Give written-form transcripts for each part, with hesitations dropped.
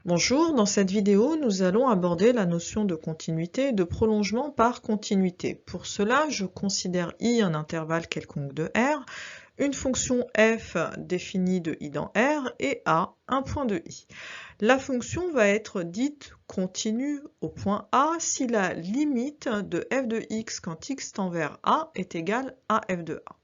Bonjour, dans cette vidéo, nous allons aborder la notion de continuité et de prolongement par continuité. Pour cela, je considère I un intervalle quelconque de R, une fonction f définie de I dans R et A un point de I. La fonction va être dite continue au point A si la limite de f de x quand x tend vers A est égale à f de A.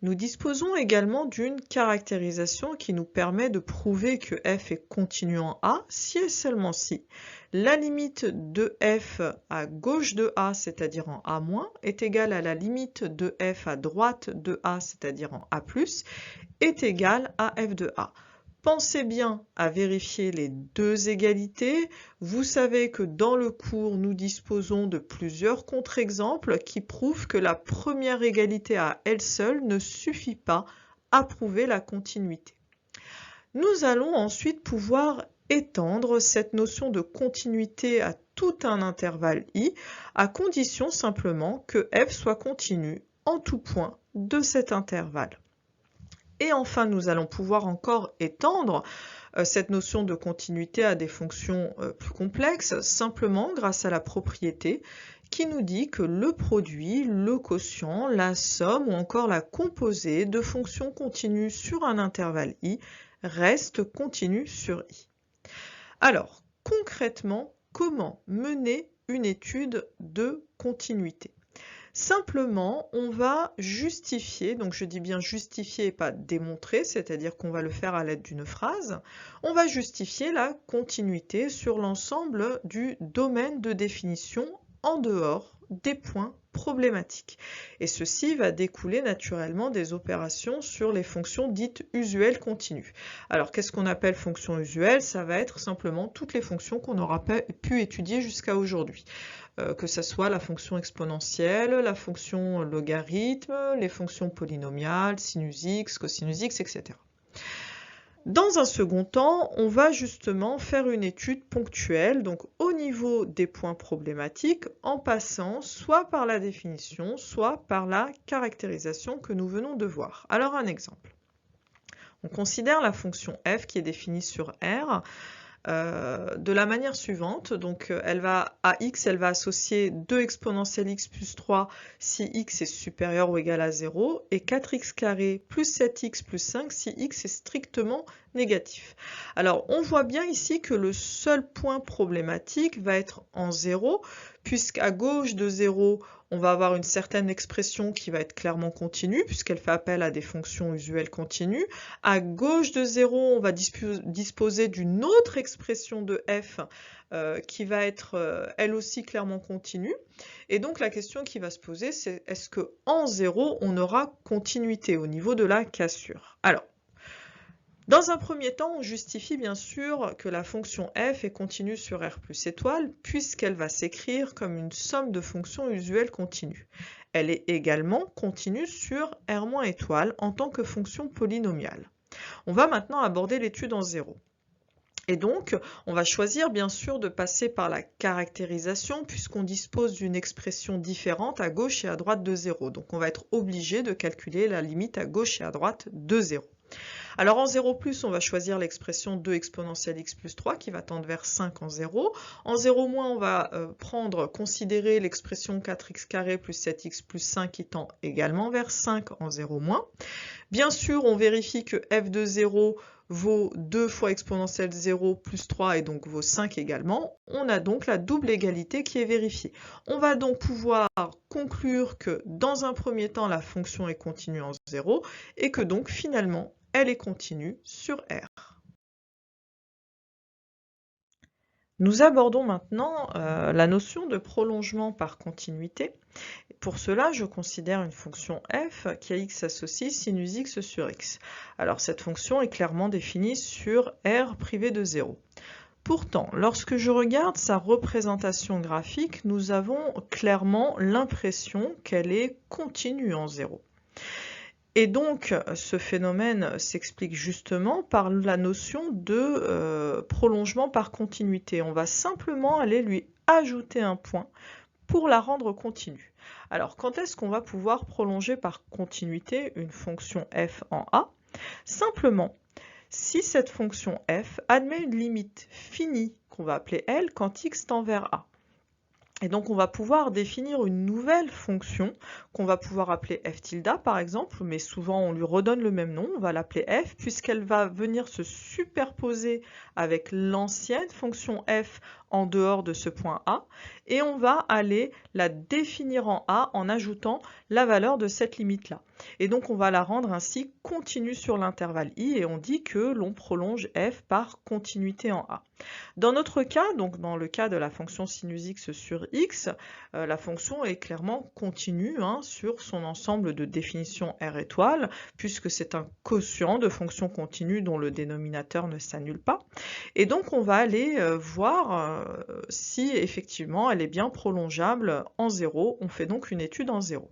Nous disposons également d'une caractérisation qui nous permet de prouver que f est continu en A si et seulement si la limite de f à gauche de A, c'est-à-dire en A-, est égale à la limite de f à droite de A, c'est-à-dire en A+, est égale à f de A. Pensez bien à vérifier les deux égalités. Vous savez que dans le cours, nous disposons de plusieurs contre-exemples qui prouvent que la première égalité à elle seule ne suffit pas à prouver la continuité. Nous allons ensuite pouvoir étendre cette notion de continuité à tout un intervalle I, à condition simplement que f soit continu en tout point de cet intervalle. Et enfin, nous allons pouvoir encore étendre cette notion de continuité à des fonctions plus complexes, simplement grâce à la propriété qui nous dit que le produit, le quotient, la somme ou encore la composée de fonctions continues sur un intervalle I reste continue sur I. Alors, concrètement, comment mener une étude de continuité ? Simplement, on va justifier, donc je dis bien justifier et pas démontrer, c'est-à-dire qu'on va le faire à l'aide d'une phrase, on va justifier la continuité sur l'ensemble du domaine de définition en dehors des points problématiques. Et ceci va découler naturellement des opérations sur les fonctions dites usuelles continues. Alors, qu'est-ce qu'on appelle fonction usuelle? Ça va être simplement toutes les fonctions qu'on aura pu étudier jusqu'à aujourd'hui. Que ce soit la fonction exponentielle, la fonction logarithme, les fonctions polynomiales, sinus x, cosinus x, etc. Dans un second temps, on va justement faire une étude ponctuelle, donc au niveau des points problématiques, en passant soit par la définition, soit par la caractérisation que nous venons de voir. Alors un exemple. On considère la fonction f qui est définie sur R de la manière suivante. Donc à x, elle va associer 2 exponentielle x plus 3 si x est supérieur ou égal à 0 et 4x carré plus 7x plus 5 si x est strictement négatif. Alors on voit bien ici que le seul point problématique va être en 0 puisqu'à gauche de 0, on va avoir une certaine expression qui va être clairement continue, puisqu'elle fait appel à des fonctions usuelles continues. À gauche de 0, on va disposer d'une autre expression de f qui va être elle aussi clairement continue. Et donc la question qui va se poser, c'est est-ce qu'en 0, on aura continuité au niveau de la cassure? Alors, dans un premier temps, on justifie bien sûr que la fonction f est continue sur R plus étoile, puisqu'elle va s'écrire comme une somme de fonctions usuelles continues. Elle est également continue sur R- étoile en tant que fonction polynomiale. On va maintenant aborder l'étude en 0. Et donc, on va choisir bien sûr de passer par la caractérisation puisqu'on dispose d'une expression différente à gauche et à droite de 0. Donc on va être obligé de calculer la limite à gauche et à droite de 0. Alors en 0+, on va choisir l'expression 2 exponentielle x plus 3 qui va tendre vers 5 en 0. En 0-, on va considérer l'expression 4x carré plus 7x plus 5 qui tend également vers 5 en 0-. Bien sûr, on vérifie que f de 0 vaut 2 fois exponentielle 0 plus 3 et donc vaut 5 également. On a donc la double égalité qui est vérifiée. On va donc pouvoir conclure que dans un premier temps, la fonction est continue en 0 et que donc finalement, elle est continue sur R. Nous abordons maintenant la notion de prolongement par continuité. Pour cela, je considère une fonction f qui à x associe sinus x sur x. Alors cette fonction est clairement définie sur R privé de 0. Pourtant, lorsque je regarde sa représentation graphique, nous avons clairement l'impression qu'elle est continue en 0. Et donc, ce phénomène s'explique justement par la notion de prolongement par continuité. On va simplement aller lui ajouter un point pour la rendre continue. Alors, quand est-ce qu'on va pouvoir prolonger par continuité une fonction f en A? Simplement, si cette fonction f admet une limite finie qu'on va appeler L quand x tend vers A. Et donc on va pouvoir définir une nouvelle fonction qu'on va pouvoir appeler f tilde par exemple, mais souvent on lui redonne le même nom, on va l'appeler f puisqu'elle va venir se superposer avec l'ancienne fonction f en dehors de ce point A, et on va aller la définir en A en ajoutant la valeur de cette limite-là. Et donc on va la rendre ainsi continue sur l'intervalle I, et on dit que l'on prolonge f par continuité en A. Dans notre cas, donc dans le cas de la fonction sinus x sur x, la fonction est clairement continue sur son ensemble de définitions R étoile, puisque c'est un quotient de fonction continue dont le dénominateur ne s'annule pas. Et donc on va aller voir si effectivement elle est bien prolongeable en 0. On fait donc une étude en 0.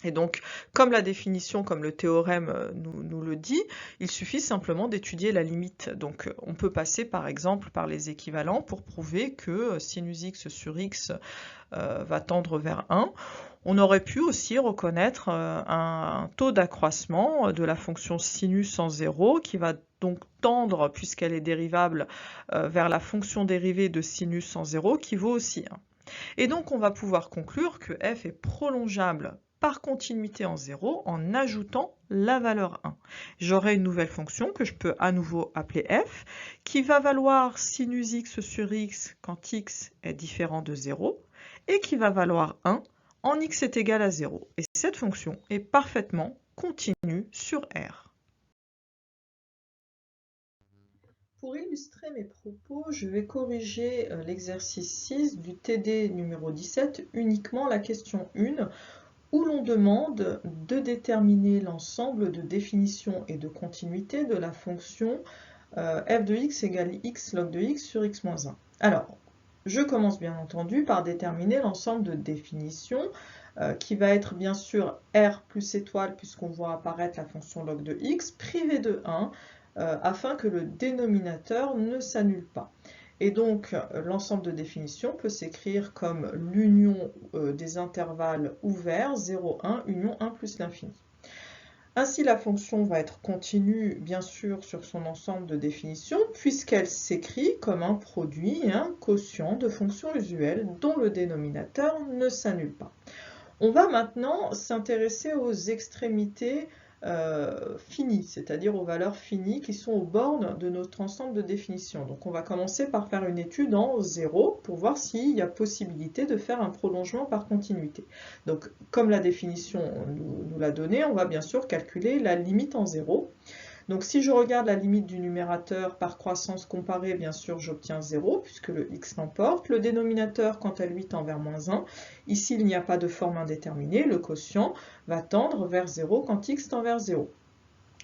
Et donc, comme la définition, comme le théorème nous le dit, il suffit simplement d'étudier la limite. Donc, on peut passer par exemple par les équivalents pour prouver que sinus x sur x va tendre vers 1. On aurait pu aussi reconnaître un taux d'accroissement de la fonction sinus en 0 qui va donc tendre, puisqu'elle est dérivable, vers la fonction dérivée de sinus en 0 qui vaut aussi 1. Et donc, on va pouvoir conclure que f est prolongeable par continuité en 0 en ajoutant la valeur 1. J'aurai une nouvelle fonction que je peux à nouveau appeler f, qui va valoir sinus x sur x quand x est différent de 0, et qui va valoir 1 en x est égal à 0. Et cette fonction est parfaitement continue sur R. Pour illustrer mes propos, je vais corriger l'exercice 6 du TD numéro 17, uniquement la question 1, où l'on demande de déterminer l'ensemble de définitions et de continuité de la fonction f de x égale x log de x sur x moins 1. Alors, je commence bien entendu par déterminer l'ensemble de définitions qui va être bien sûr R plus étoile, puisqu'on voit apparaître la fonction log de x, privée de 1, afin que le dénominateur ne s'annule pas. Et donc, l'ensemble de définitions peut s'écrire comme l'union des intervalles ouverts 0, 1, union 1 plus l'infini. Ainsi, la fonction va être continue, bien sûr, sur son ensemble de définitions, puisqu'elle s'écrit comme un produit, un quotient de fonctions usuelles dont le dénominateur ne s'annule pas. On va maintenant s'intéresser aux extrémités finies, c'est-à-dire aux valeurs finies qui sont aux bornes de notre ensemble de définitions. Donc on va commencer par faire une étude en 0 pour voir s'il y a possibilité de faire un prolongement par continuité. Donc comme la définition nous l'a donné, on va bien sûr calculer la limite en 0. Donc si je regarde la limite du numérateur par croissance comparée, bien sûr j'obtiens 0 puisque le x l'emporte. Le dénominateur quant à lui tend vers moins 1. Ici il n'y a pas de forme indéterminée, le quotient va tendre vers 0 quand x tend vers 0.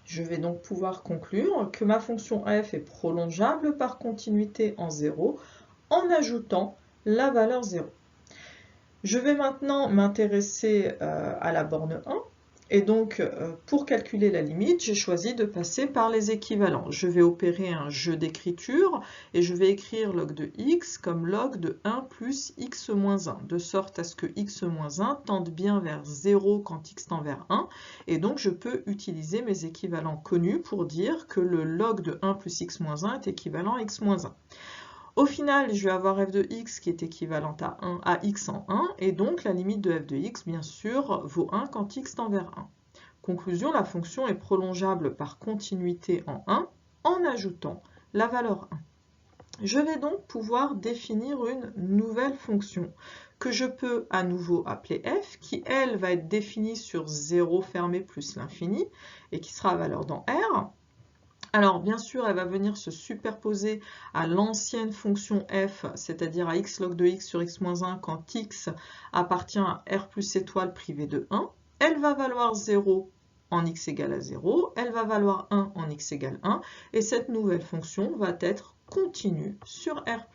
Je vais donc pouvoir conclure que ma fonction f est prolongeable par continuité en 0 en ajoutant la valeur 0. Je vais maintenant m'intéresser à la borne 1. Et donc, pour calculer la limite, j'ai choisi de passer par les équivalents. Je vais opérer un jeu d'écriture et je vais écrire log de x comme log de 1 plus x moins 1, de sorte à ce que x moins 1 tende bien vers 0 quand x tend vers 1. Et donc, je peux utiliser mes équivalents connus pour dire que le log de 1 plus x moins 1 est équivalent à x moins 1. Au final, je vais avoir f de x qui est équivalente à x en 1, et donc la limite de f de x, bien sûr, vaut 1 quand x tend vers 1. Conclusion, la fonction est prolongeable par continuité en 1 en ajoutant la valeur 1. Je vais donc pouvoir définir une nouvelle fonction que je peux à nouveau appeler f, qui elle va être définie sur 0 fermé plus l'infini, et qui sera à valeur dans R. Alors, bien sûr, elle va venir se superposer à l'ancienne fonction f, c'est-à-dire à x log de x sur x moins 1 quand x appartient à R plus étoile privée de 1. Elle va valoir 0 en x égale à 0, elle va valoir 1 en x égale 1, et cette nouvelle fonction va être continue sur R+.